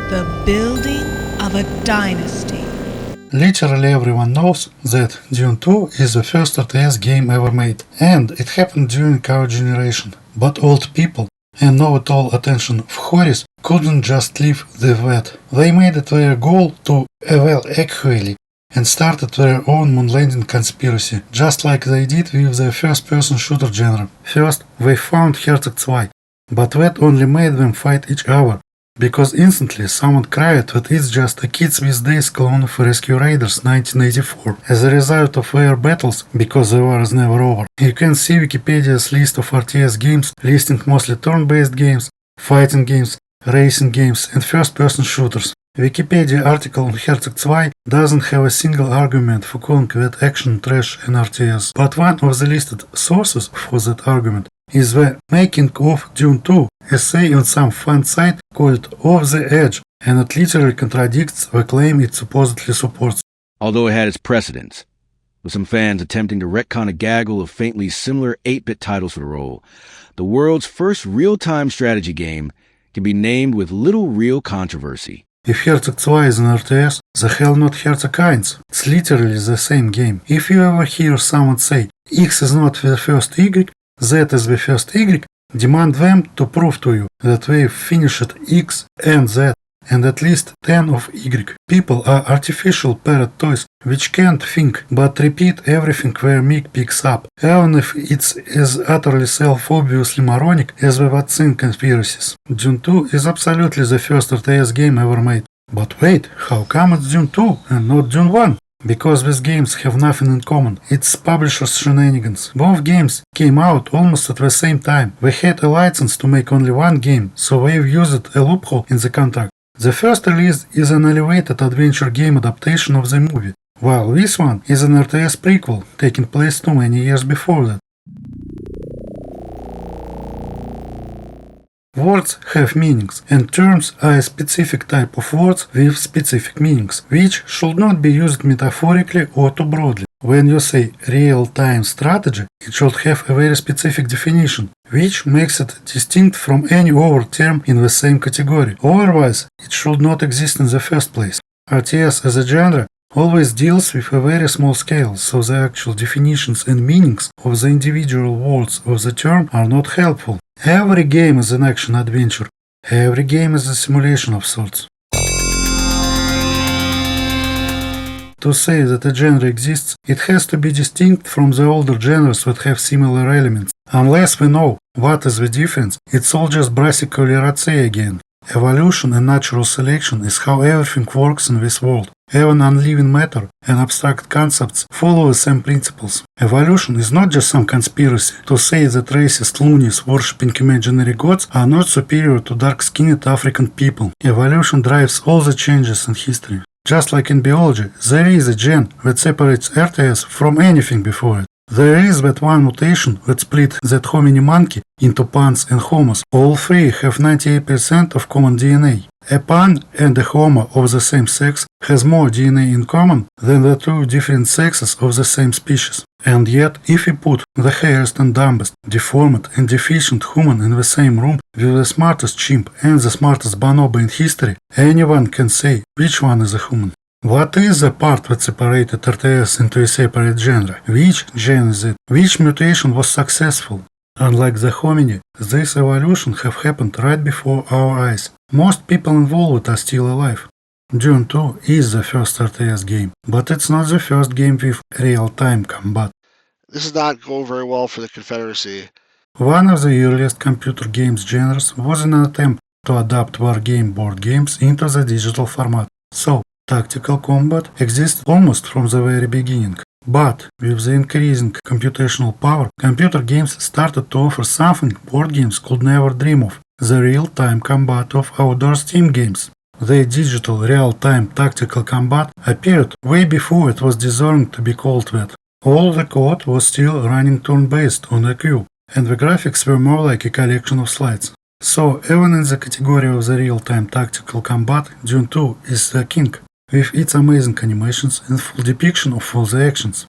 The building of a dynasty. Literally everyone knows that Dune 2 is the first RTS game ever made, and it happened during our generation. But old people and know-it-all attention Vhoris couldn't just live with that. They made it their goal to evolve equally and started their own moon landing conspiracy, just like they did with the first-person shooter genre. First, they found Herzog II, but that only made them fight each other, because instantly someone cried that it's just a Kids These Days clone of Rescue Raiders 1984. As a result of their battles, because the war is never over, you can see Wikipedia's list of RTS games listing mostly turn-based games, fighting games, racing games and first-person shooters. Wikipedia article on Herzog II doesn't have a single argument for calling that action trash an RTS, but one of the listed sources for that argument is the Making of Dune 2 essay on some fan site called Off the Edge, and it literally contradicts the claim it supposedly supports. Although it had its precedents, with some fans attempting to retcon a gaggle of faintly similar 8-bit titles for the role, the world's first real-time strategy game can be named with little real controversy. If Herzog II is an RTS, the hell not Herzog I. It's literally the same game. If you ever hear someone say X is not the first Y, Z is the first Y, demand them to prove to you that they've finished X and Z and at least 10 of Y. People are artificial parrot toys which can't think but repeat everything their mic picks up, even if it's as utterly self-obviously moronic as the vaccine conspiracies. Dune 2 is absolutely the first RTS game ever made. But wait, how come it's Dune 2 and not Dune 1? Because these games have nothing in common. It's publishers' shenanigans. Both games came out almost at the same time. They had a license to make only one game, so they've used a loophole in the contract. The first release is an elevated adventure game adaptation of the movie, while this one is an RTS prequel, taking place too many years before that. Words have meanings, and terms are a specific type of words with specific meanings, which should not be used metaphorically or too broadly. When you say real-time strategy, it should have a very specific definition, which makes it distinct from any other term in the same category. Otherwise, it should not exist in the first place. RTS as a genre always deals with a very small scale, so the actual definitions and meanings of the individual words of the term are not helpful. Every game is an action-adventure. Every game is a simulation of sorts. To say that a genre exists, it has to be distinct from the older genres that have similar elements. Unless we know what is the difference, it's all just brassically ratsay again. Evolution and natural selection is how everything works in this world. Even non-living matter and abstract concepts follow the same principles. Evolution is not just some conspiracy to say that racist loonies worshipping imaginary gods are not superior to dark-skinned African people. Evolution drives all the changes in history. Just like in biology, there is a gene that separates RTS from anything before it. There is that one mutation that split that hominy monkey into pans and homos. All three have 98% of common DNA. A pan and a homo of the same sex has more DNA in common than the two different sexes of the same species. And yet, if we put the hairiest and dumbest, deformed and deficient human in the same room with the smartest chimp and the smartest bonobo in history, anyone can say which one is a human. What is the part that separated RTS into a separate genre? Which gene is it? Which mutation was successful? Unlike the hominy, this evolution have happened right before our eyes. Most people involved are still alive. Dune 2 is the first RTS game, but it's not the first game with real-time combat. This does not go very well for the Confederacy. One of the earliest computer games genres was an attempt to adapt wargame board games into the digital format. So, tactical combat exists almost from the very beginning. But, with the increasing computational power, computer games started to offer something board games could never dream of: the real-time combat of outdoor Steam games. The digital real-time tactical combat appeared way before it was deserving to be called that. All the code was still running turn-based on a queue, and the graphics were more like a collection of slides. So, even in the category of the real-time tactical combat, Dune 2 is the king, with its amazing animations and full depiction of all the actions.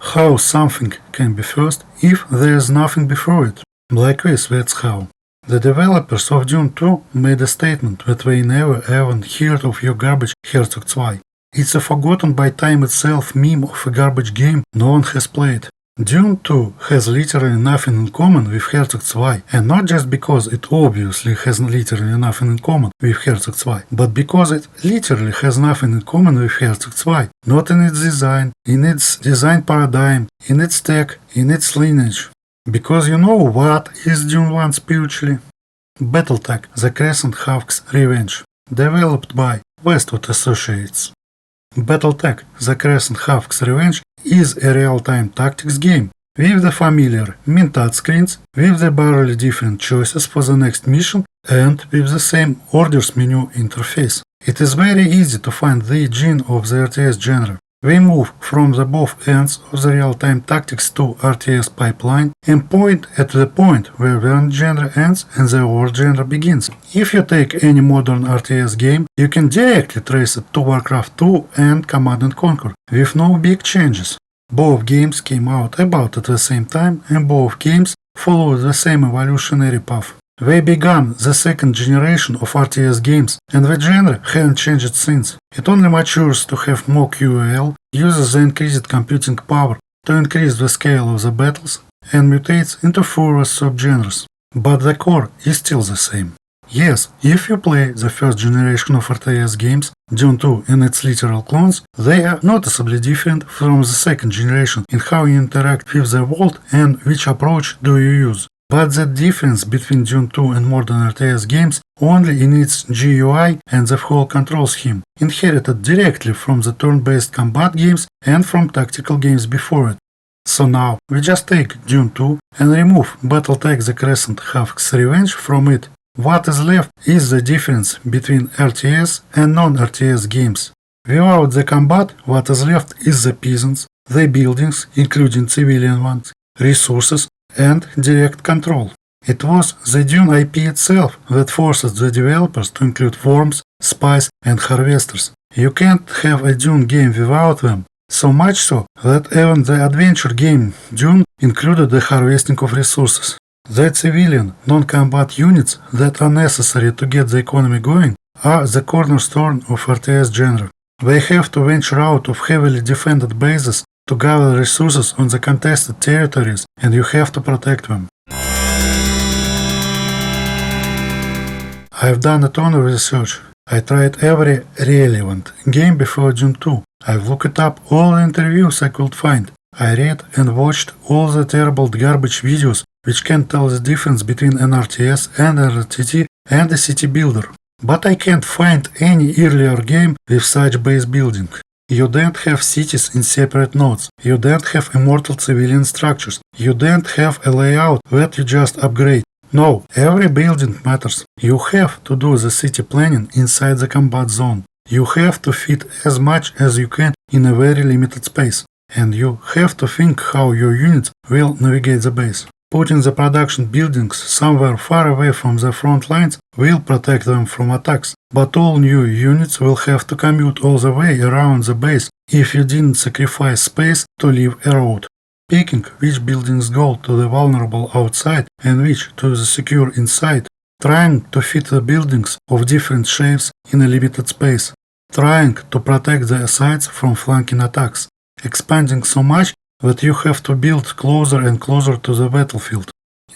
How something can be first if there is nothing before it? Like this, that's how. The developers of Dune 2 made a statement that they never even heard of your garbage Herzog II. It's a forgotten by time itself meme of a garbage game no one has played. Dune 2 has literally nothing in common with Herzog II, and not just because it obviously has literally nothing in common with Herzog II, but because it literally has nothing in common with Herzog II, not in its design, in its design paradigm, in its tech, in its lineage. Because you know what is Dune 1 spiritually? Battletech: The Crescent Hawk's Revenge, developed by Westwood Associates. Battletech: The Crescent Hawk's Revenge is a real-time tactics game with the familiar min touchscreens, with the barely different choices for the next mission, and with the same orders menu interface. It is very easy to find the gene of the RTS genre. We move from the both ends of the real-time tactics to RTS pipeline and point at the point where one genre ends and the other genre begins. If you take any modern RTS game, you can directly trace it to Warcraft 2 and Command & Conquer, with no big changes. Both games came out about at the same time and both games followed the same evolutionary path. They began the second generation of RTS games, and the genre hasn't changed since. It only matures to have more QoL, uses the increased computing power to increase the scale of the battles, and mutates into further subgenres. But the core is still the same. Yes, if you play the first generation of RTS games, Dune 2 and its literal clones, they are noticeably different from the second generation in how you interact with the world and which approach do you use. But the difference between Dune 2 and modern RTS games only in its GUI and the whole control scheme, inherited directly from the turn-based combat games and from tactical games before it. So now, we just take Dune 2 and remove Battletech: The Crescent Hawk's Revenge from it. What is left is the difference between RTS and non-RTS games. Without the combat, what is left is the peasants, the buildings, including civilian ones, resources, and direct control. It was the Dune IP itself that forced the developers to include worms, spies, and harvesters. You can't have a Dune game without them, so much so that even the adventure game Dune included the harvesting of resources. The civilian, non-combat units that are necessary to get the economy going are the cornerstone of RTS genre. They have to venture out of heavily defended bases to gather resources on the contested territories, and you have to protect them. I've done a ton of research. I tried every relevant game before Dune 2. I've looked up all the interviews I could find. I read and watched all the terrible garbage videos which can tell the difference between an RTS and an RTT and a city builder. But I can't find any earlier game with such base building. You don't have cities in separate nodes. You don't have immortal civilian structures. You don't have a layout that you just upgrade. No, every building matters. You have to do the city planning inside the combat zone. You have to fit as much as you can in a very limited space. And you have to think how your units will navigate the base. Putting the production buildings somewhere far away from the front lines will protect them from attacks, but all new units will have to commute all the way around the base if you didn't sacrifice space to leave a road. Picking which buildings go to the vulnerable outside and which to the secure inside, trying to fit the buildings of different shapes in a limited space, trying to protect the sites from flanking attacks, expanding so much that you have to build closer and closer to the battlefield.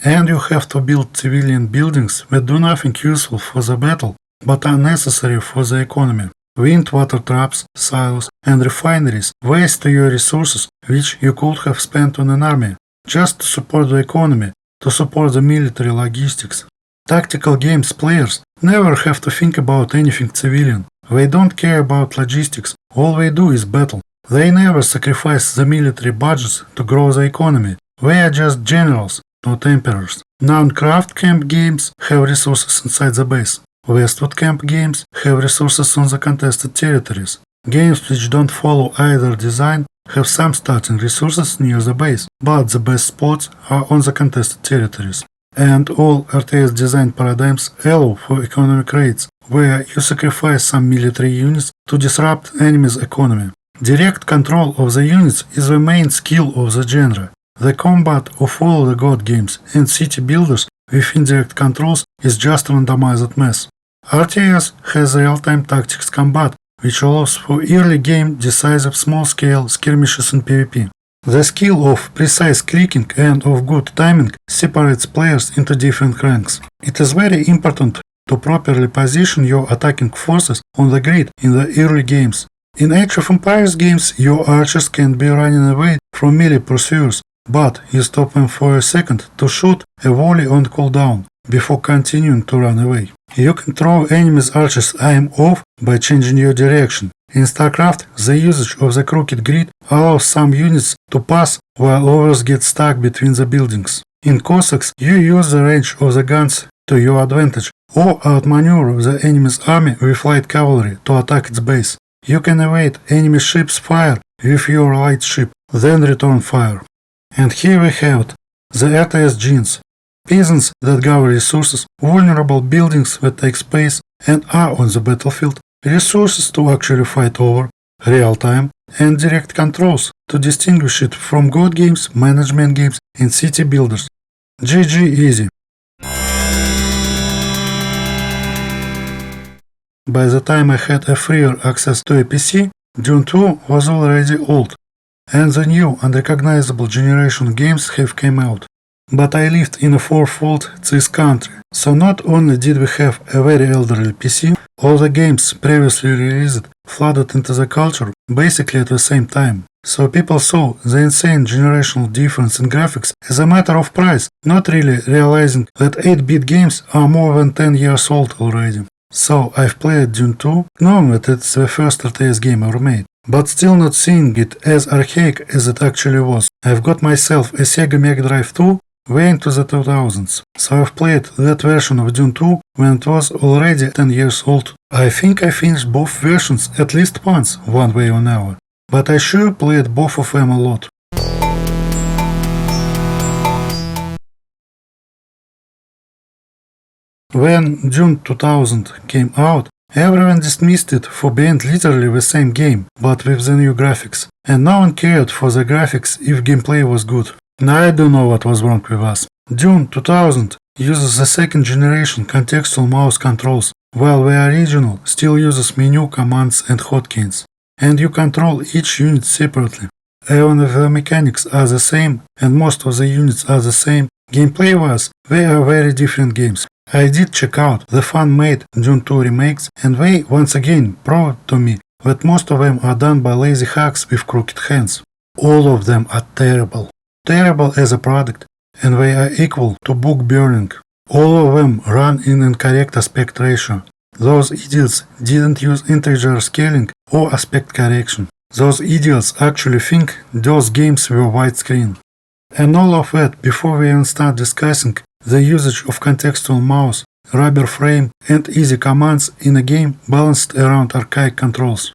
And you have to build civilian buildings that do nothing useful for the battle, but are necessary for the economy. Wind water traps, silos, and refineries waste your resources which you could have spent on an army, just to support the economy, to support the military logistics. Tactical games players never have to think about anything civilian. They don't care about logistics, all they do is battle. They never sacrifice the military budgets to grow the economy. They are just generals, not emperors. Non-craft camp games have resources inside the base. Westwood camp games have resources on the contested territories. Games which don't follow either design have some starting resources near the base, but the best spots are on the contested territories. And all RTS design paradigms allow for economic raids, where you sacrifice some military units to disrupt enemy's economy. Direct control of the units is the main skill of the genre. The combat of all the god games and city builders with indirect controls is just randomized mess. RTS has real-time tactics combat, which allows for early game decisive small-scale skirmishes in PvP. The skill of precise clicking and of good timing separates players into different ranks. It is very important to properly position your attacking forces on the grid in the early games. In Age of Empires games, your archers can be running away from melee pursuers, but you stop them for a second to shoot a volley on cooldown before continuing to run away. You can throw enemies' archers' aim off by changing your direction. In StarCraft, the usage of the crooked grid allows some units to pass while others get stuck between the buildings. In Cossacks, you use the range of the guns to your advantage, or outmaneuver the enemy's army with light cavalry to attack its base. You can evade enemy ships' fire with your light ship, then return fire. And here we have it, the RTS genes. Peasants that gather resources, vulnerable buildings that take space and are on the battlefield, resources to actually fight over, real time, and direct controls to distinguish it from god games, management games, and city builders. GG easy. By the time I had a freer access to a PC, Dune 2 was already old, and the new unrecognizable generation games have come out. But I lived in a fourfold CIS country, so not only did we have a very elderly PC, all the games previously released flooded into the culture basically at the same time. So people saw the insane generational difference in graphics as a matter of price, not really realizing that 8-bit games are more than 10 years old already. So I've played Dune 2, knowing that it's the first RTS game ever made, but still not seeing it as archaic as it actually was. I've got myself a Sega Mega Drive 2 way into the 2000s, so I've played that version of Dune 2 when it was already 10 years old. I think I finished both versions at least once, one way or another, but I sure played both of them a lot. When Dune 2000 came out, everyone dismissed it for being literally the same game, but with the new graphics, and no one cared for the graphics if gameplay was good. I don't know what was wrong with us. Dune 2000 uses the second generation contextual mouse controls, while the original still uses menu commands and hotkeys, and you control each unit separately. Even if the mechanics are the same, and most of the units are the same, gameplay-wise, they are very different games. I did check out the fan-made Dune 2 remakes, and they once again proved to me that most of them are done by lazy hacks with crooked hands. All of them are terrible. Terrible as a product, and they are equal to book burning. All of them run in incorrect aspect ratio. Those idiots didn't use integer scaling or aspect correction. Those idiots actually think those games were widescreen. And all of that before we even start discussing the usage of contextual mouse, rubber frame, and easy commands in a game balanced around archaic controls.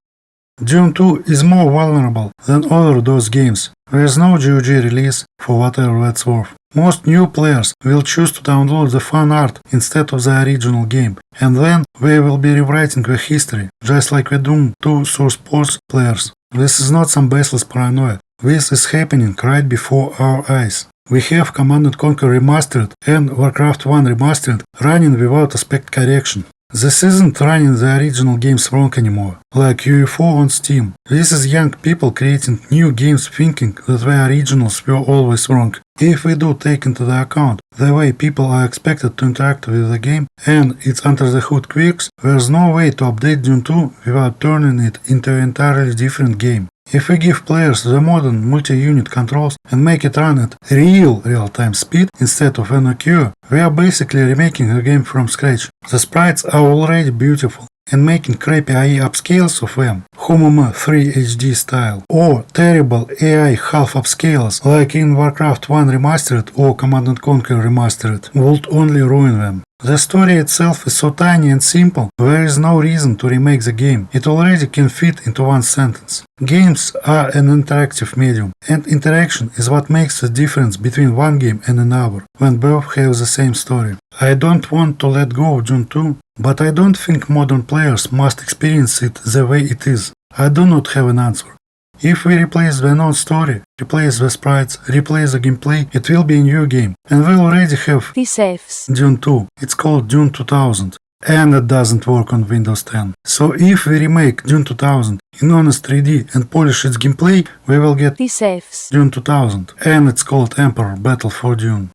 Dune 2 is more vulnerable than other DOS games. There is no GOG release for whatever that's worth. Most new players will choose to download the fan art instead of the original game, and then they will be rewriting the history, just like the Dune 2 Source Ports players. This is not some baseless paranoia. This is happening right before our eyes. We have Command & Conquer Remastered and Warcraft 1 Remastered running without aspect correction. This isn't running the original games wrong anymore, like UFO on Steam. This is young people creating new games thinking that the originals were always wrong. If we do take into the account the way people are expected to interact with the game and its under-the-hood quirks, there's no way to update Dune 2 without turning it into an entirely different game. If we give players the modern multi-unit controls and make it run at real-time speed instead of NOQ, we are basically remaking the game from scratch. The sprites are already beautiful, and making crappy AI upscales of them, Homom 3 HD style, or terrible AI half upscales like in Warcraft 1 Remastered or Command & Conquer Remastered, would only ruin them. The story itself is so tiny and simple, there is no reason to remake the game. It already can fit into one sentence. Games are an interactive medium, and interaction is what makes the difference between one game and another, when both have the same story. I don't want to let go of Dune 2, but I don't think modern players must experience it the way it is. I do not have an answer. If we replace the non-story, replace the sprites, replace the gameplay, it will be a new game. And we already have This saves. Dune 2. It's called Dune 2000. And it doesn't work on Windows 10. So if we remake Dune 2000 in honest 3D and polish its gameplay, we will get This saves. Dune 2000. And it's called Emperor Battle for Dune.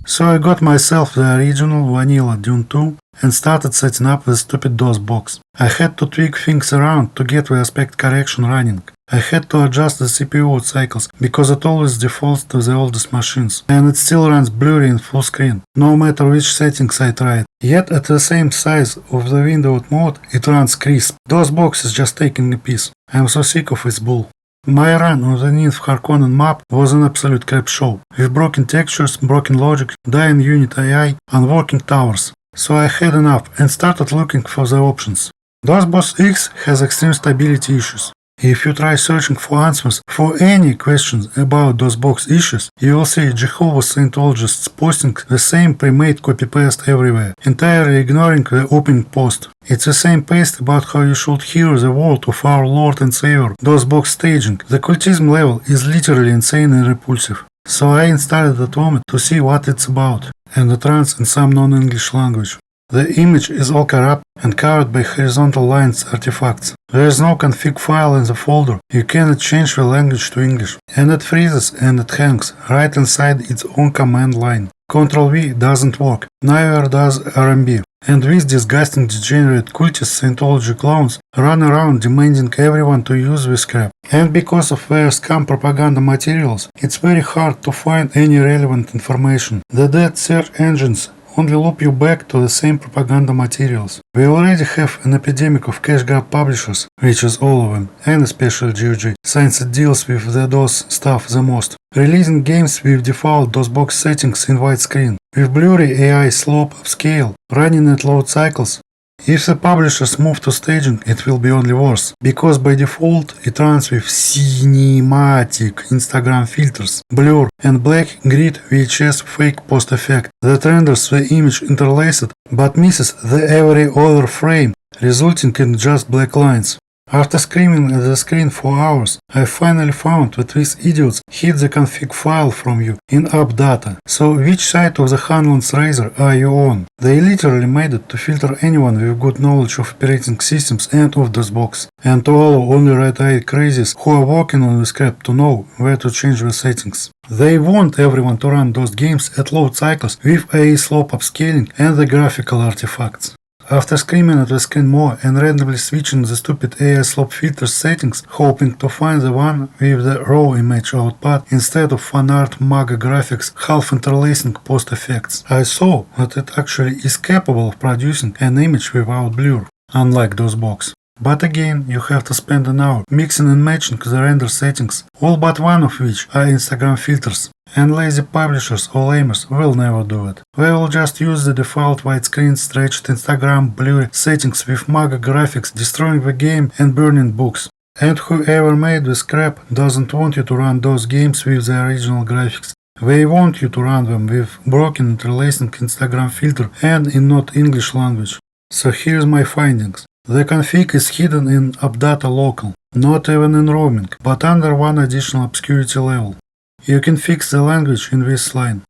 So I got myself the original vanilla Dune 2 and started setting up the stupid dosbox. I had to tweak things around to get the aspect correction running. I had to adjust the CPU cycles because it always defaults to the oldest machines, and it still runs blurry in full screen, no matter which settings I tried. Yet at the same size of the windowed mode, it runs crisp. DOSBox is just taking a piece. I'm so sick of its bull. My run on the Ninth Harkonnen map was an absolute crap show, with broken textures, broken logic, dying unit AI, and working towers. So I had enough and started looking for the options. DOSBox X has extreme stability issues. If you try searching for answers for any questions about DOSBox issues, you will see Jehovah's Scientologists posting the same pre-made copy-paste everywhere, entirely ignoring the opening post. It's the same paste about how you should hear the word of our Lord and Savior, DOSBox staging. The cultism level is literally insane and repulsive. So I installed it at home to see what it's about, and it runs in some non-English language. The image is all corrupt and covered by horizontal lines artifacts. There is no config file in the folder, you cannot change the language to English, and it freezes and it hangs right inside its own command line. Ctrl-V doesn't work, neither does RMB. And these disgusting degenerate cultist Scientology clones run around demanding everyone to use this crap. And because of their scam propaganda materials, it's very hard to find any relevant information. The dead search engines only loop you back to the same propaganda materials. We already have an epidemic of cash grab publishers, which is all of them, and especially GOG, since it deals with the DOS stuff the most, releasing games with default DOSBox settings in widescreen, with blurry AI slope upscale, running at load cycles. If the publishers move to staging, it will be only worse, because by default it runs with cinematic Instagram filters, blur, and black grid VHS fake post effect that renders the image interlaced but misses the every other frame, resulting in just black lines. After screaming at the screen for hours, I finally found that these idiots hid the config file from you in app data. So which side of the Hanlon's razor are you on? They literally made it to filter anyone with good knowledge of operating systems and of DOSBox, and to allow only red-eyed crazies who are working on this crap to know where to change the settings. They want everyone to run those games at load cycles with AI slope upscaling and the graphical artifacts. After screaming at the screen more and randomly switching the stupid AI slope filter settings, hoping to find the one with the raw image output instead of fan art MAGA graphics half interlacing post effects, I saw that it actually is capable of producing an image without blur, unlike DOSBox. But again, you have to spend an hour mixing and matching the render settings, all but one of which are Instagram filters. And lazy publishers or lamers will never do it. They will just use the default widescreen stretched Instagram blurry settings with MAGA graphics, destroying the game and burning books. And whoever made this crap doesn't want you to run those games with the original graphics. They want you to run them with broken interlacing Instagram filter and in not English language. So here's my findings. The config is hidden in AppData local, not even in roaming, but under one additional obscurity level. You can fix the language in this line.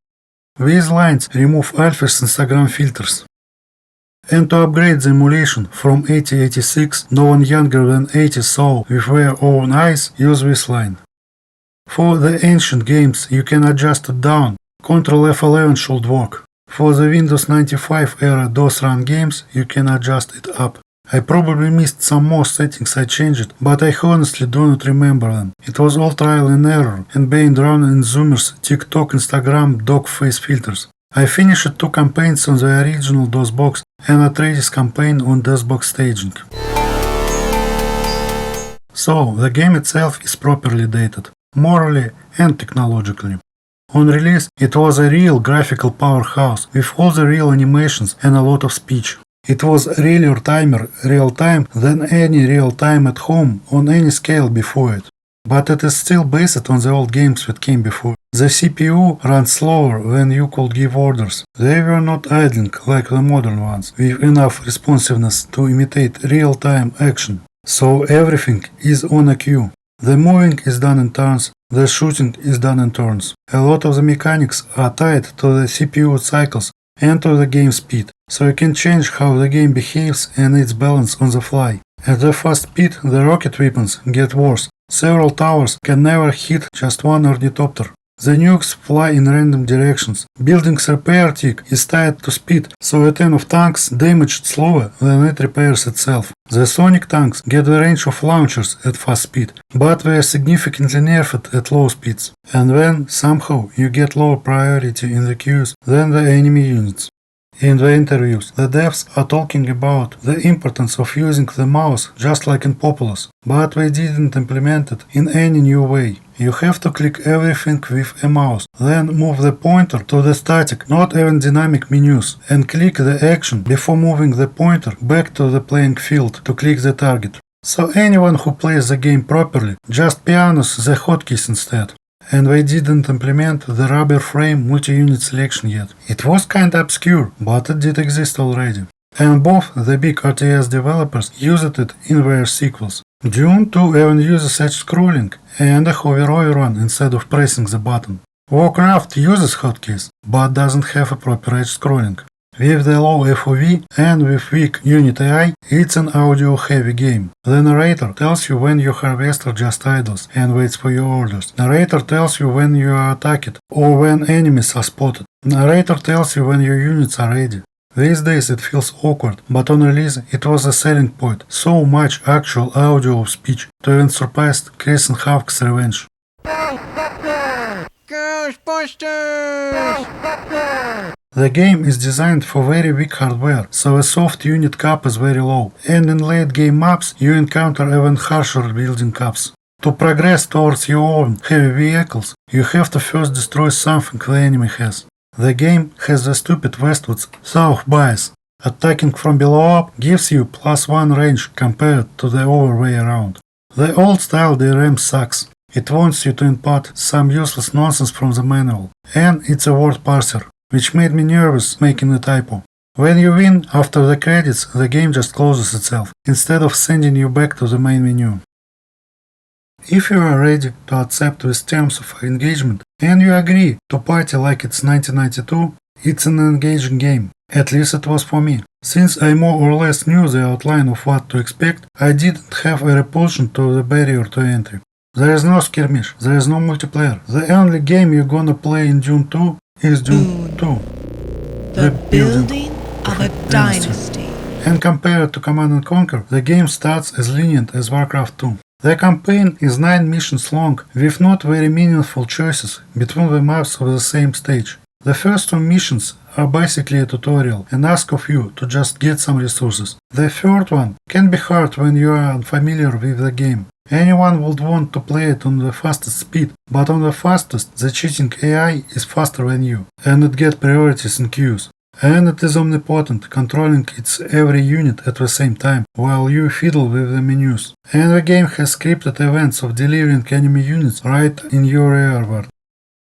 These lines remove Alpha's Instagram filters. And to upgrade the emulation from 8086, no one younger than 80 saw with their own eyes, use this line. For the ancient games you can adjust it down, Ctrl F11 should work. For the Windows 95 era DOS run games you can adjust it up. I probably missed some more settings I changed, but I honestly do not remember them. It was all trial and error, and being drawn in Zoomers, TikTok, Instagram, dog face filters. I finished 2 campaigns on the original DOSBox and a Atreides campaign on DOSBox staging. So, the game itself is properly dated, morally and technologically. On release, it was a real graphical powerhouse, with all the real animations and a lot of speech. It was realer timer real time than any real time at home on any scale before it. But it is still based on the old games that came before. The CPU runs slower than you could give orders. They were not idling like the modern ones, with enough responsiveness to imitate real-time action. So everything is on a queue. The moving is done in turns, the shooting is done in turns. A lot of the mechanics are tied to the CPU cycles and to the game speed, so you can change how the game behaves and its balance on the fly. At the fast speed, the rocket weapons get worse. Several towers can never hit just one ornithopter. The nukes fly in random directions. Building's repair tick is tied to speed, so a ton of tanks damaged slower than it repairs itself. The sonic tanks get the range of launchers at fast speed, but they are significantly nerfed at low speeds. And then, somehow, you get lower priority in the queues than the enemy units. In the interviews, the devs are talking about the importance of using the mouse just like in Populous, but they didn't implement it in any new way. You have to click everything with a mouse, then move the pointer to the static, not even dynamic menus, and click the action before moving the pointer back to the playing field to click the target. So anyone who plays the game properly just pianos the hotkeys instead. And they didn't implement the rubber frame multi-unit selection yet. It was kinda obscure, but it did exist already. And both the big RTS developers used it in their sequels. Dune 2 even uses edge scrolling and a hover over run instead of pressing the button. Warcraft uses hotkeys, but doesn't have a proper edge scrolling. With the low FOV and with weak unit AI, it's an audio-heavy game. The narrator tells you when your harvester just idles and waits for your orders. Narrator tells you when you are attacked or when enemies are spotted. Narrator tells you when your units are ready. These days it feels awkward, but on release it was a selling point. So much actual audio of speech to even surpass Chris and Havk's Revenge. Ghostbusters! The game is designed for very weak hardware, so the soft unit cap is very low, and in late game maps you encounter even harsher building caps. To progress towards your own heavy vehicles, you have to first destroy something the enemy has. The game has the stupid westwards south bias. Attacking from below up gives you +1 range compared to the other way around. The old style DRM sucks. It wants you to input some useless nonsense from the manual, and it's a word parser, which made me nervous making a typo. When you win after the credits, the game just closes itself, instead of sending you back to the main menu. If you are ready to accept these terms of engagement, and you agree to party like it's 1992, it's an engaging game. At least it was for me. Since I more or less knew the outline of what to expect, I didn't have a repulsion to the barrier to entry. There is no skirmish, there is no multiplayer. The only game you're gonna play in Dune 2 is Dune 2. The building of a dynasty. And compared to Command & Conquer, the game starts as lenient as Warcraft 2. The campaign is 9 missions long, with not very meaningful choices between the maps of the same stage. The first 2 missions are basically a tutorial and ask of you to just get some resources. The third one can be hard when you are unfamiliar with the game. Anyone would want to play it on the fastest speed, but on the fastest the cheating AI is faster than you, and it gets priorities in queues. And it is omnipotent, controlling its every unit at the same time, while you fiddle with the menus. And the game has scripted events of delivering enemy units right in your rearward.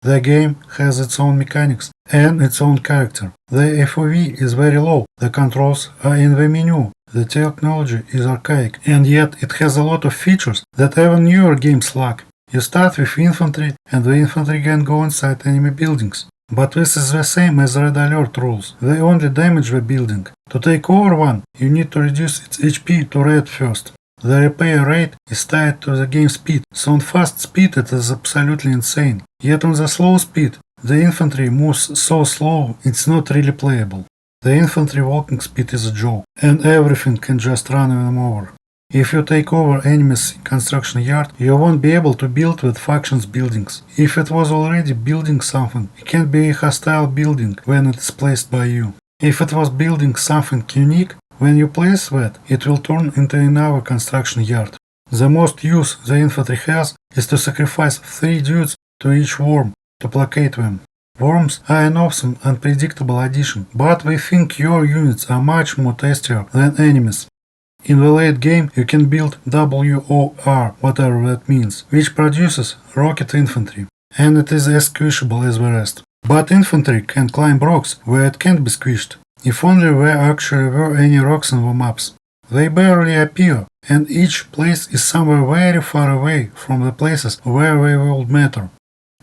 The game has its own mechanics and its own character. The FOV is very low, the controls are in the menu, the technology is archaic, and yet it has a lot of features that even newer games lack. You start with infantry, and the infantry can go inside enemy buildings. But this is the same as Red Alert rules, they only damage the building. To take over one, you need to reduce its HP to red first. The repair rate is tied to the game speed, so on fast speed it is absolutely insane. Yet on the slow speed, the infantry moves so slow it's not really playable. The infantry walking speed is a joke, and everything can just run them over. If you take over enemy's construction yard, you won't be able to build with factions buildings. If it was already building something, it can't be a hostile building when it is placed by you. If it was building something unique, when you place that, it will turn into another construction yard. The most use the infantry has is to sacrifice 3 dudes to each worm to placate them. Worms are an awesome, unpredictable addition, but we think your units are much more tastier than enemies. In the late game, you can build WOR, whatever that means, which produces rocket infantry, and it is as squishable as the rest. But infantry can climb rocks where it can't be squished, if only there actually were any rocks in the maps. They barely appear, and each place is somewhere very far away from the places where they would matter.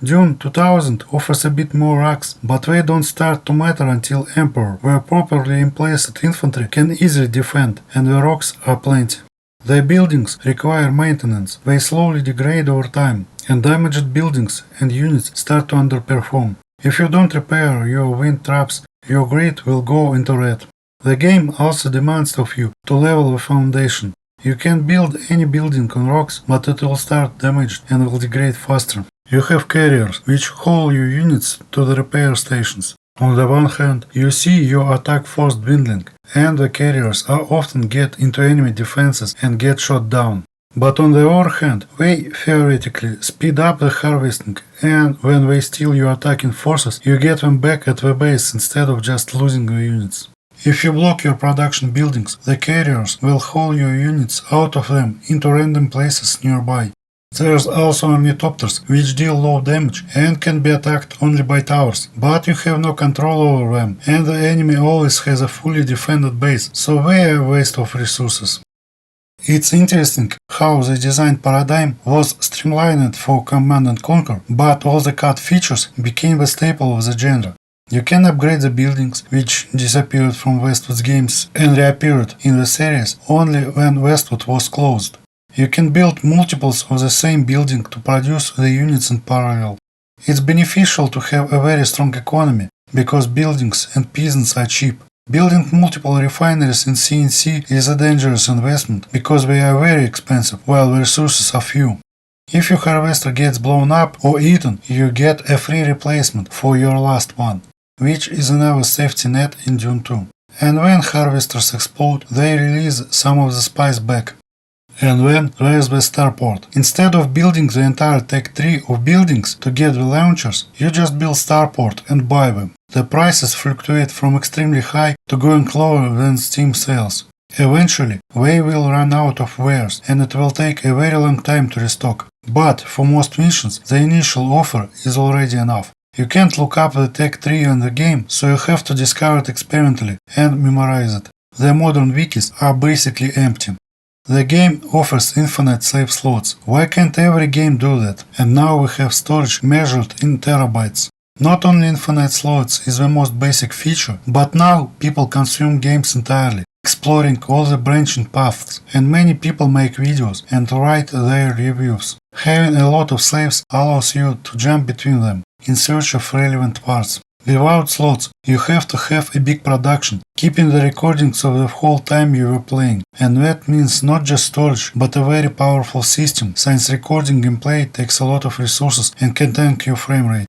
Dune 2000 offers a bit more rocks, but they don't start to matter until Emperor, where properly emplaced infantry can easily defend, and the rocks are plenty. The buildings require maintenance, they slowly degrade over time, and damaged buildings and units start to underperform. If you don't repair your wind traps, your grid will go into red. The game also demands of you to level the foundation. You can build any building on rocks, but it will start damaged and will degrade faster. You have carriers, which haul your units to the repair stations. On the one hand, you see your attack force dwindling, and the carriers are often get into enemy defenses and get shot down. But on the other hand, they theoretically speed up the harvesting, and when they steal your attacking forces, you get them back at the base instead of just losing the units. If you block your production buildings, the carriers will haul your units out of them into random places nearby. There's also ornithopters, which deal low damage and can be attacked only by towers, but you have no control over them, and the enemy always has a fully defended base, so they are a waste of resources. It's interesting how the design paradigm was streamlined for Command and Conquer, but all the cut features became the staple of the genre. You can upgrade the buildings, which disappeared from Westwood's games and reappeared in the series only when Westwood was closed. You can build multiples of the same building to produce the units in parallel. It's beneficial to have a very strong economy, because buildings and peasants are cheap. Building multiple refineries in CNC is a dangerous investment, because they are very expensive, while the resources are few. If your harvester gets blown up or eaten, you get a free replacement for your last one, which is another safety net in Dune 2. And when harvesters explode, they release some of the spice back. And then there's the starport. Instead of building the entire tech tree of buildings to get the launchers, you just build starport and buy them. The prices fluctuate from extremely high to going lower than Steam sales. Eventually, they will run out of wares, and it will take a very long time to restock. But for most missions, the initial offer is already enough. You can't look up the tech tree in the game, so you have to discover it experimentally and memorize it. The modern wikis are basically empty. The game offers infinite save slots. Why can't every game do that? And now we have storage measured in terabytes. Not only infinite slots is the most basic feature, but now people consume games entirely, exploring all the branching paths, and many people make videos and write their reviews. Having a lot of saves allows you to jump between them in search of relevant parts. Without slots, you have to have a big production, keeping the recordings of the whole time you were playing, and that means not just storage, but a very powerful system, since recording gameplay takes a lot of resources and can tank your frame rate.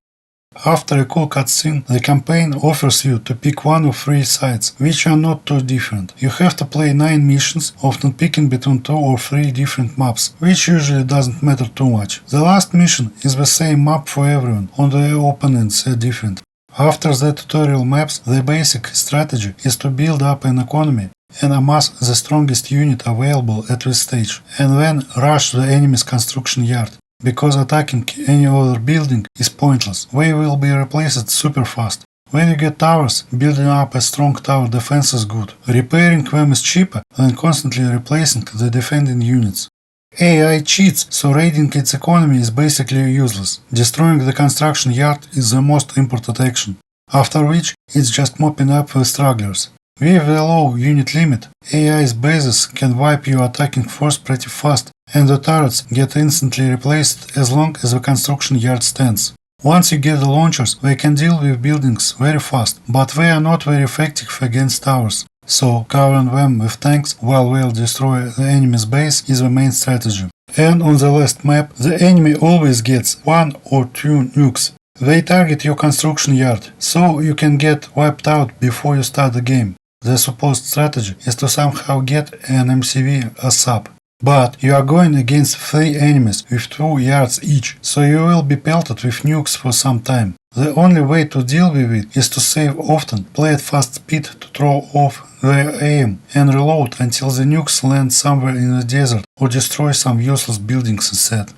After a cool cutscene, the campaign offers you to pick one of 3 sides, which are not too different. You have to play 9 missions, often picking between 2 or 3 different maps, which usually doesn't matter too much. The last mission is the same map for everyone, only the openings are different. After the tutorial maps, the basic strategy is to build up an economy and amass the strongest unit available at this stage, and then rush the enemy's construction yard, because attacking any other building is pointless. They will be replaced super fast. When you get towers, building up a strong tower defense is good. Repairing them is cheaper than constantly replacing the defending units. AI cheats, so raiding its economy is basically useless. Destroying the construction yard is the most important action, after which it's just mopping up the stragglers. With the low unit limit, AI's bases can wipe your attacking force pretty fast, and the turrets get instantly replaced as long as the construction yard stands. Once you get the launchers, they can deal with buildings very fast, but they are not very effective against towers. So covering them with tanks while they'll destroy the enemy's base is the main strategy. And on the last map, the enemy always gets 1 or 2 nukes. They target your construction yard, so you can get wiped out before you start the game. The supposed strategy is to somehow get an MCV as sub. But you are going against 3 enemies with 2 yards each, so you will be pelted with nukes for some time. The only way to deal with it is to save often, play at fast speed to throw off their aim, and reload until the nukes land somewhere in the desert or destroy some useless buildings instead.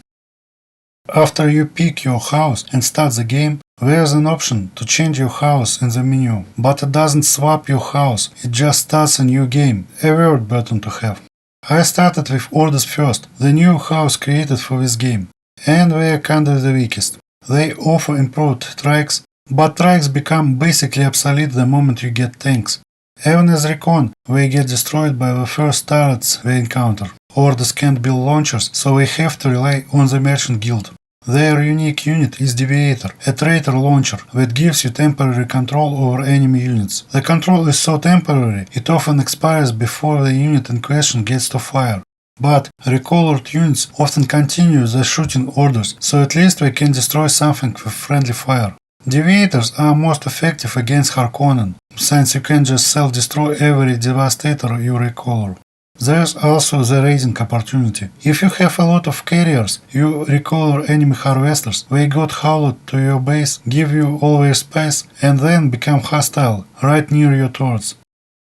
After you pick your house and start the game, There's an option to change your house in the menu, but it doesn't swap your house, it just starts a new game, a weird button to have. I started with orders first, the new house created for this game, and they are kinda the weakest. They offer improved trikes, but trikes become basically obsolete the moment you get tanks. Even as recon, they get destroyed by the first turrets they encounter. Orders can't build launchers, so they have to rely on the merchant guild. Their unique unit is Deviator, a traitor launcher that gives you temporary control over enemy units. The control is so temporary, it often expires before the unit in question gets to fire. But recolored units often continue the shooting orders, so at least they can destroy something with friendly fire. Deviators are most effective against Harkonnen, since you can just self-destroy every devastator you recolor. There's also the raiding opportunity. If you have a lot of carriers, you recolor enemy harvesters, they got hauled to your base, give you all their space, and then become hostile, right near your turrets.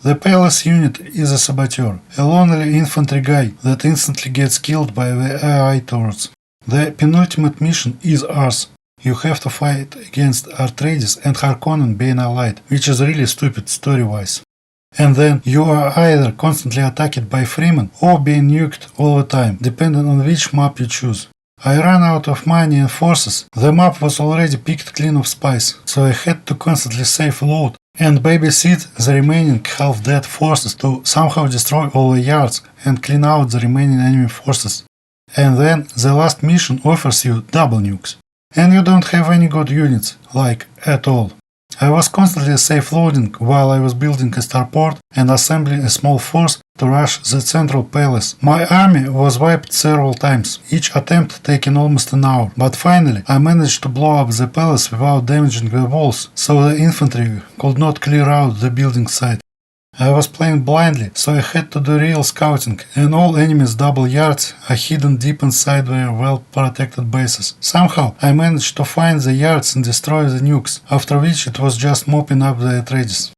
The palace unit is a saboteur, a lonely infantry guy that instantly gets killed by the AI turrets. The penultimate mission is ours. You have to fight against RTS and Harkonnen being allied, which is really stupid story-wise. And then you are either constantly attacked by Freemen or being nuked all the time, depending on which map you choose. I ran out of money and forces. The map was already picked clean of spies, so I had to constantly save loot and babysit the remaining half-dead forces to somehow destroy all the yards and clean out the remaining enemy forces. And then the last mission offers you double nukes. And you don't have any good units, like, at all. I was constantly safe loading while I was building a starport and assembling a small force to rush the central palace. My army was wiped several times, each attempt taking almost an hour, but finally I managed to blow up the palace without damaging the walls, so the infantry could not clear out the building site. I was playing blindly, so I had to do real scouting, and all enemies' double yards are hidden deep inside their well-protected bases. Somehow, I managed to find the yards and destroy the nukes, after which it was just mopping up the Atreides.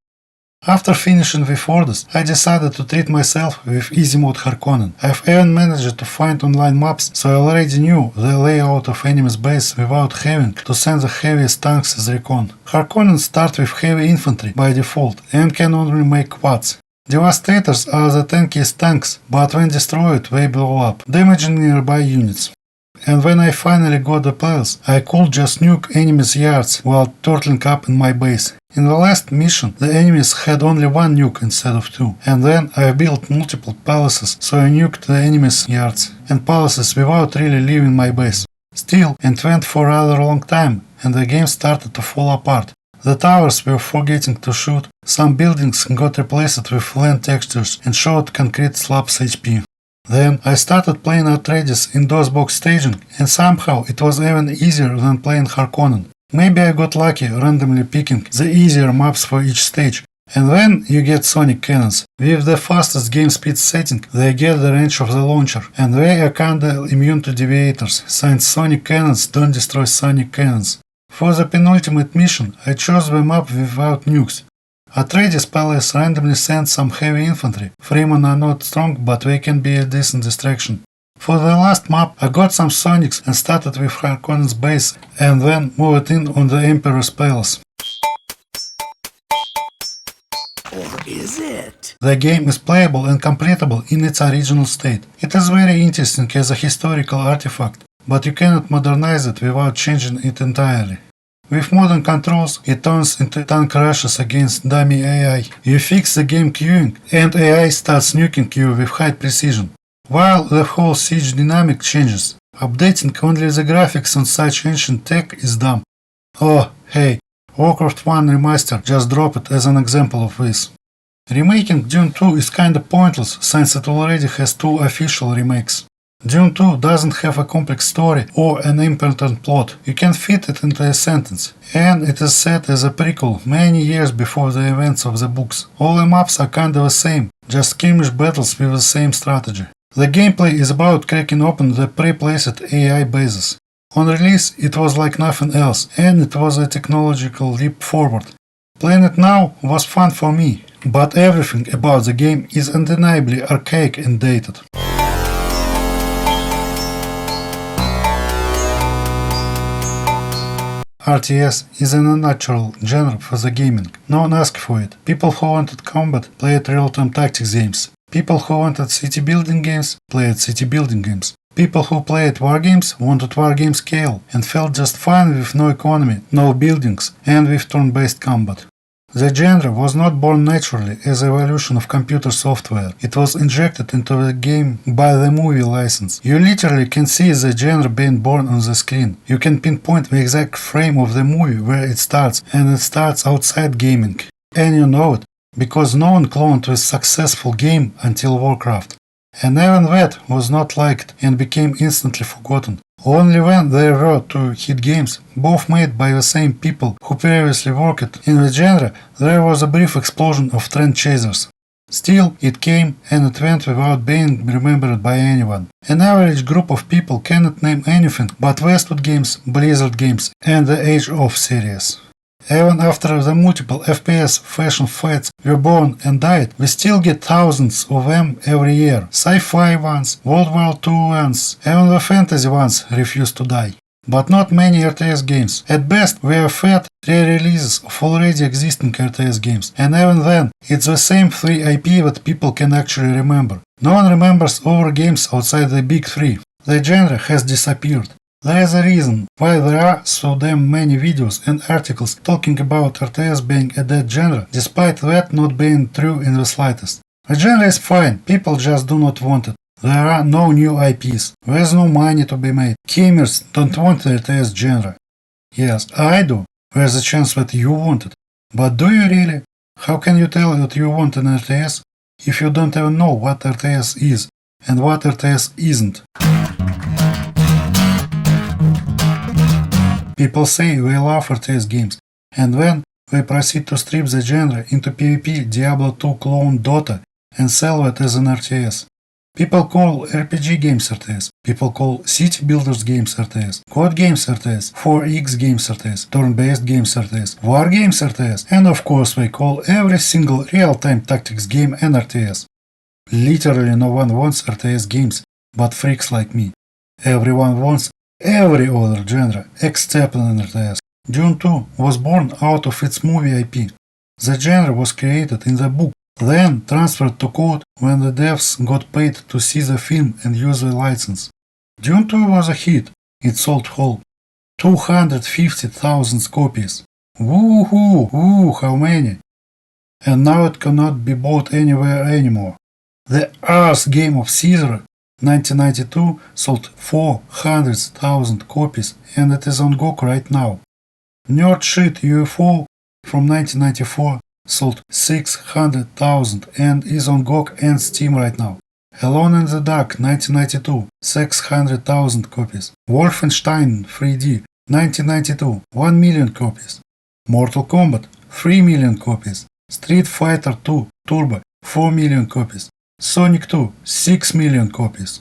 After finishing with orders, I decided to treat myself with easy mode Harkonnen. I've even managed to find online maps, so I already knew the layout of enemy's base without having to send the heaviest tanks as recon. Harkonnen start with heavy infantry by default and can only make quads. Devastators are the tankiest tanks, but when destroyed they blow up, damaging nearby units. And when I finally got the palace, I could just nuke enemies' yards while turtling up in my base. In the last mission, the enemies had only one nuke instead of two, and then I built multiple palaces, so I nuked the enemies' yards and palaces without really leaving my base. Still, it went for a rather long time, and the game started to fall apart. The towers were forgetting to shoot, some buildings got replaced with land textures and showed concrete slabs HP. Then I started playing Atreides in dosbox staging, and somehow it was even easier than playing Harkonnen. Maybe I got lucky randomly picking the easier maps for each stage. And then you get sonic cannons. With the fastest game speed setting, they get the range of the launcher, and they are kinda immune to deviators, since sonic cannons don't destroy sonic cannons. For the penultimate mission, I chose the map without nukes. Atreides Palace randomly sends some heavy infantry. Freemen are not strong, but they can be a decent distraction. For the last map, I got some Sonics and started with Harkonnen's base, and then moved in on the Emperor's Palace. Or is it? The game is playable and completable in its original state. It is very interesting as a historical artifact, but you cannot modernize it without changing it entirely. With modern controls, it turns into tank rushes against dummy AI. You fix the game queuing, and AI starts nuking you with high precision. While the whole siege dynamic changes, updating only the graphics on such ancient tech is dumb. Oh, hey, Warcraft 1 Remaster just dropped as an example of this. Remaking Dune 2 is kinda pointless since it already has 2 official remakes. Dune 2 doesn't have a complex story or an important plot, you can fit it into a sentence, and it is set as a prequel many years before the events of the books. All the maps are kinda the same, just skirmish battles with the same strategy. The gameplay is about cracking open the pre-placed AI bases. On release, it was like nothing else, and it was a technological leap forward. Playing it now was fun for me, but everything about the game is undeniably archaic and dated. RTS is an unnatural genre for the gaming. No one asked for it. People who wanted combat played real-time tactics games. People who wanted city building games played city building games. People who played wargames wanted wargame scale and felt just fine with no economy, no buildings, and with turn-based combat. The genre was not born naturally as an evolution of computer software. It was injected into the game by the movie license. You literally can see the genre being born on the screen. You can pinpoint the exact frame of the movie where it starts, and it starts outside gaming. And you know it, because no one cloned a successful game until Warcraft. And even that was not liked and became instantly forgotten. Only when there were two hit games, both made by the same people who previously worked in the genre, there was a brief explosion of trend chasers. Still, it came and it went without being remembered by anyone. An average group of people cannot name anything but Westwood Games, Blizzard Games, and the Age of series. Even after the multiple FPS fashion fights were born and died, we still get thousands of them every year. Sci-fi ones, World War II ones, even the fantasy ones refuse to die. But not many RTS games. At best, we are fed re-releases of already existing RTS games, and even then, it's the same 3 IP that people can actually remember. No one remembers other games outside the big 3. The genre has disappeared. There is a reason why there are so damn many videos and articles talking about RTS being a dead genre, despite that not being true in the slightest. The genre is fine, people just do not want it. There are no new IPs, there is no money to be made. Gamers don't want the RTS genre. Yes, I do, there's a chance that you want it. But do you really? How can you tell that you want an RTS if you don't even know what RTS is and what RTS isn't? People say they love RTS games, and then they proceed to strip the genre into PvP, Diablo 2 clone Dota, and sell it as an RTS. People call RPG games RTS, people call city builders games RTS, code games RTS, 4X games RTS, turn-based games RTS, war games RTS, and of course they call every single real-time tactics game an RTS. Literally no one wants RTS games, but freaks like me. Everyone wants every other genre except an RTS. Dune 2 was born out of its movie IP. The genre was created in the book, then transferred to code when the devs got paid to see the film and use the license. Dune 2 was a hit. It sold whole 250,000 copies. Woohoo! Woo, how many? And now it cannot be bought anywhere anymore. The Ars game of Caesar 1992 sold 400,000 copies and it is on GOG right now. Nerd Shit UFO from 1994 sold 600,000 and is on GOG and Steam right now. Alone in the Dark 1992 600,000 copies. Wolfenstein 3D 1992 1 million copies. Mortal Kombat 3 million copies. Street Fighter 2 Turbo 4 million copies. Sonic 2 6 million copies.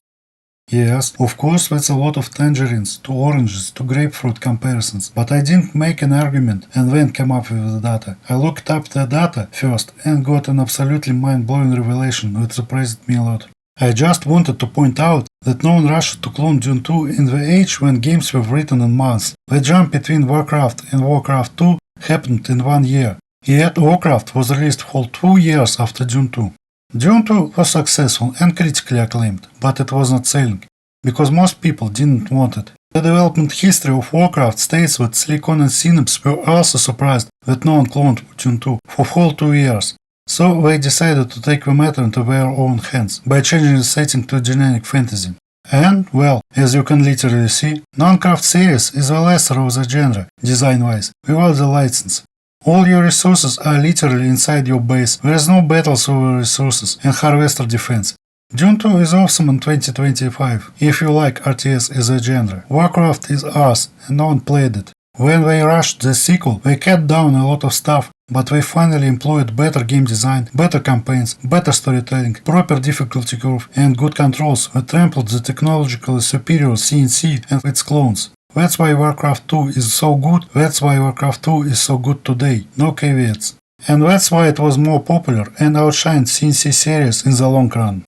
Yes, of course that's a lot of tangerines to oranges to grapefruit comparisons, but I didn't make an argument and then come up with the data. I looked up the data first and got an absolutely mind-blowing revelation that surprised me a lot. I just wanted to point out that no one rushed to clone Dune 2 in the age when games were written in months. The jump between Warcraft and Warcraft 2 happened in 1 year, yet Warcraft was released whole 2 years after Dune 2. Dune 2 was successful and critically acclaimed, but it was not selling, because most people didn't want it. The development history of Warcraft states that Silicon and Synapse were also surprised that no one cloned Dune 2 for whole 2 years. So they decided to take the matter into their own hands by changing the setting to generic fantasy. And, well, as you can literally see, non-craft series is the lesser of the genre, design-wise, without the license. All your resources are literally inside your base, there is no battles over resources and harvester defense. Dune 2 is awesome in 2025, if you like RTS as a genre. Warcraft is ass, and no one played it. When they rushed the sequel, they cut down a lot of stuff, but they finally employed better game design, better campaigns, better storytelling, proper difficulty curve, and good controls that trampled the technologically superior CNC and its clones. That's why Warcraft 2 is so good, that's why Warcraft 2 is so good today, no caveats. And that's why it was more popular and outshined CNC series in the long run.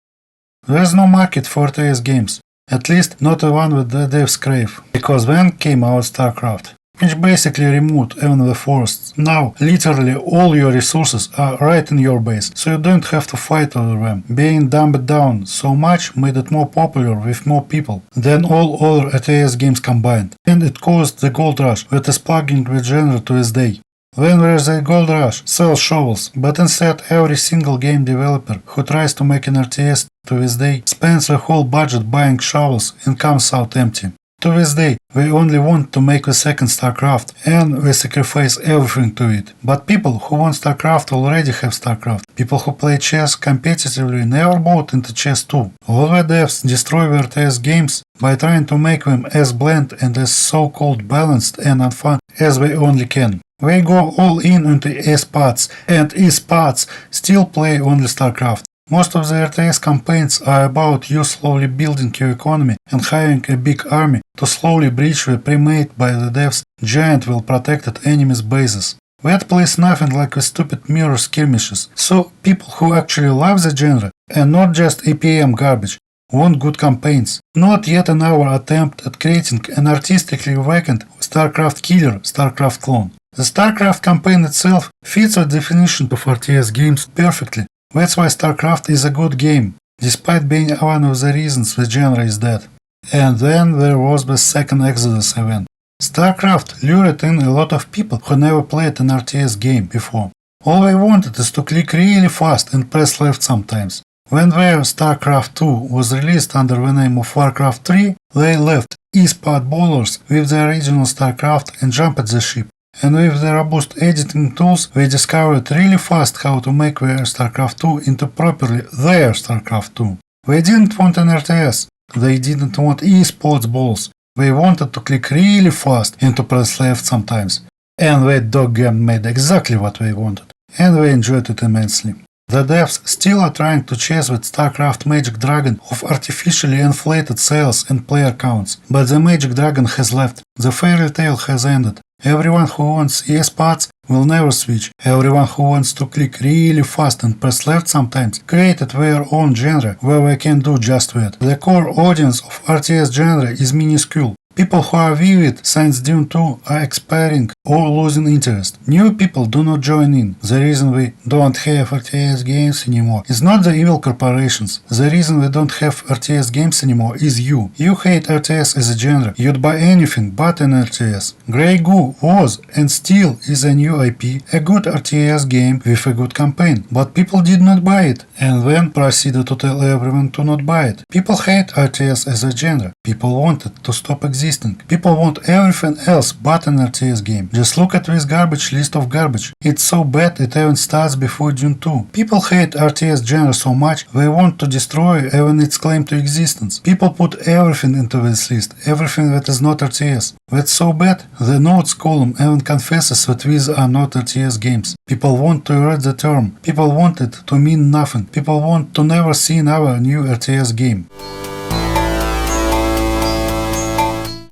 There's no market for RTS games, at least not the one with the devs crave, because then came out StarCraft. which basically removed even the forests. Now, literally all your resources are right in your base, so you don't have to fight over them. Being dumbed down so much made it more popular with more people than all other RTS games combined, and it caused the gold rush that is plugging the genre to this day. When there's a gold rush, sell shovels, but instead every single game developer who tries to make an RTS to this day spends the whole budget buying shovels and comes out empty. To this day, they only want to make the second StarCraft, and they sacrifice everything to it. But people who want StarCraft already have StarCraft. People who play chess competitively never bought into chess too. All the devs destroy the RTS games by trying to make them as bland and as so-called balanced and unfun as they only can. They go all in into esports, and esports still play only StarCraft. Most of the RTS campaigns are about you slowly building your economy and hiring a big army to slowly breach the pre-made by the devs giant well-protected enemies bases. That plays nothing like the stupid mirror skirmishes, so people who actually love the genre and not just APM garbage want good campaigns, not yet another attempt at creating an artistically vacant StarCraft killer StarCraft clone. The StarCraft campaign itself fits the definition of RTS games perfectly. That's why StarCraft is a good game, despite being one of the reasons the genre is dead. And then there was the second Exodus event. StarCraft lured in a lot of people who never played an RTS game before. All they wanted is to click really fast and press left sometimes. When their StarCraft 2 was released under the name of Warcraft 3, they left esport ballers with the original StarCraft and jumped the ship. And with the robust editing tools, they discovered really fast how to make their StarCraft 2 into properly their StarCraft 2. They didn't want an RTS, they didn't want esports balls, they wanted to click really fast and to press left sometimes. And that dog game made exactly what they wanted, and they enjoyed it immensely. The devs still are trying to chase that StarCraft Magic Dragon of artificially inflated sales and player counts, but the Magic Dragon has left, the fairy tale has ended. Everyone who wants esports will never switch. Everyone who wants to click really fast and press left sometimes created their own genre where they can do just that. The core audience of RTS genre is minuscule. People who are vivid since Dune 2 are expiring or losing interest. New people do not join in. The reason we don't have RTS games anymore is not the evil corporations. The reason we don't have RTS games anymore is you. You hate RTS as a genre. You'd buy anything but an RTS. Grey Goo was and still is a new IP, a good RTS game with a good campaign, but people did not buy it, and then proceeded to tell everyone to not buy it. People hate RTS as a genre. People want it to stop existing. People want everything else but an RTS game. Just look at this garbage list of garbage. It's so bad it even starts before Dune 2. People hate RTS genre so much they want to destroy even its claim to existence. People put everything into this list, everything that is not RTS. That's so bad, the notes column even confesses that these are not RTS games. People want to erase the term. People want it to mean nothing. People want to never see another new RTS game.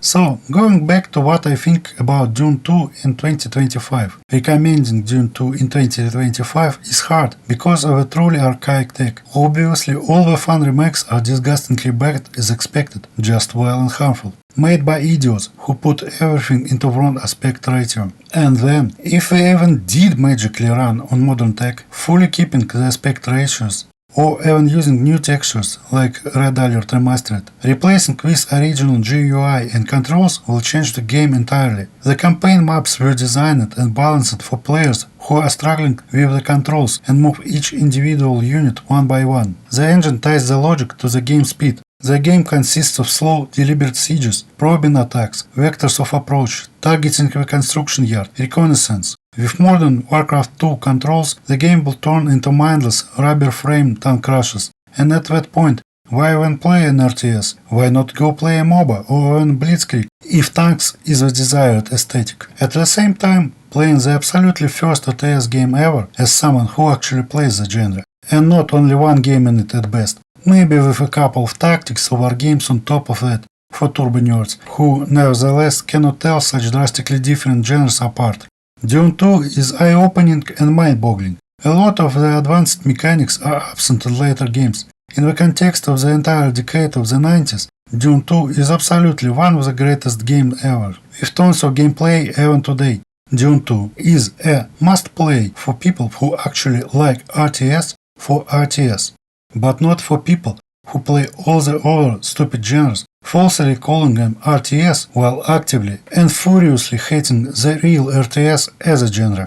So, going back to what I think about Dune 2 in 2025. Recommending Dune 2 in 2025 is hard because of a truly archaic tech. Obviously, all the fun remakes are disgustingly bad as expected, just vile and harmful. Made by idiots who put everything into wrong aspect ratio. And then, if they even did magically run on modern tech, fully keeping the aspect ratios, or even using new textures like Red Alert Remastered, replacing with original GUI and controls will change the game entirely. The campaign maps were designed and balanced for players who are struggling with the controls and move each individual unit one by one. The engine ties the logic to the game speed. The game consists of slow, deliberate sieges, probing attacks, vectors of approach, targeting the construction yard, reconnaissance. With modern Warcraft 2 controls, the game will turn into mindless, rubber-framed tank crushes. And at that point, why even play an RTS? Why not go play a MOBA or an Blitzkrieg, if tanks is the desired aesthetic? At the same time, playing the absolutely first RTS game ever as someone who actually plays the genre, and not only one game in it at best. Maybe with a couple of tactics or wargames on top of that, for turbo nerds, who nevertheless cannot tell such drastically different genres apart. Dune 2 is eye-opening and mind-boggling. A lot of the advanced mechanics are absent in later games. In the context of the entire decade of the 90s, Dune 2 is absolutely one of the greatest games ever, with tons of gameplay even today. Dune 2 is a must-play for people who actually like RTS for RTS, but not for people who play all the other stupid genres, falsely calling them RTS while actively and furiously hating the real RTS as a genre.